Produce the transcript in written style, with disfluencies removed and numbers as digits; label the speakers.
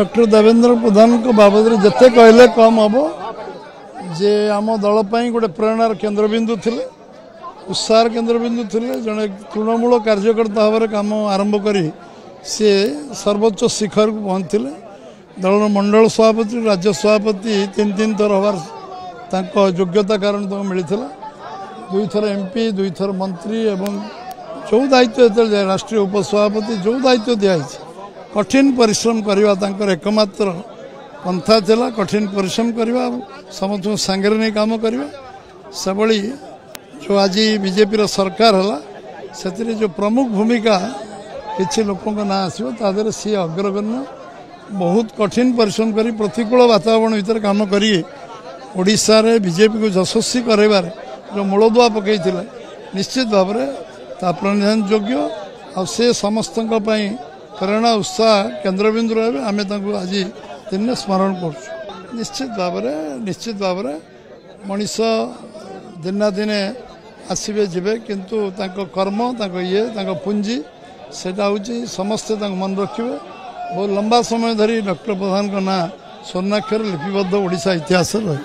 Speaker 1: Doctor Devendra प्रधान को बाबद जिते कहले कम हम जे आम दलपाई गोटे प्रेरणार केन्द्रबिंदु थे उत्साह केन्द्रबिंदु थे जड़े तृणमूल कार्यकर्ता भाव कम आरंभ कर सी सर्वोच्च शिखर को पहुँचते दल मंडल सभापति राज्य सभापति तीन थर हबार योग्यता कारण मिलता दुई थर एमपी दुई थर मंत्री एवं जो दायित्व जो राष्ट्रीय उपसभापति जो दायित्व दिखाई कठिन परिश्रम करवा एकमात्र पंथा थिला कठिन परिश्रम करवा समस्त सांगे नहीं काम करवा से जो आज बीजेपी सरकार है से जो प्रमुख भूमिका किसी लोकों ना आसो तादर सी अग्रगण्य बहुत कठिन परिश्रम कर प्रतिकूल वातावरण भीतर काम करी ओडिशा रे बीजेपी को यशस्वी करार जो मूलदुआ पकई निश्चित भाव में प्रणिधान योग्य आ समस्त प्रेरणा उत्साह केन्द्रबिंदु रहे आम आज दिन स्मरण कर निश्चित भाव मनीष दिना दिने आसबे जीवे किंतु कर्म ये पुंजी सेटा हूँ समस्ते मन रखिए बहुत लंबा समय धरी डॉक्टर प्रधान का ना स्वर्णाक्षर लिपिबद्ध ओडिशा इतिहास रही।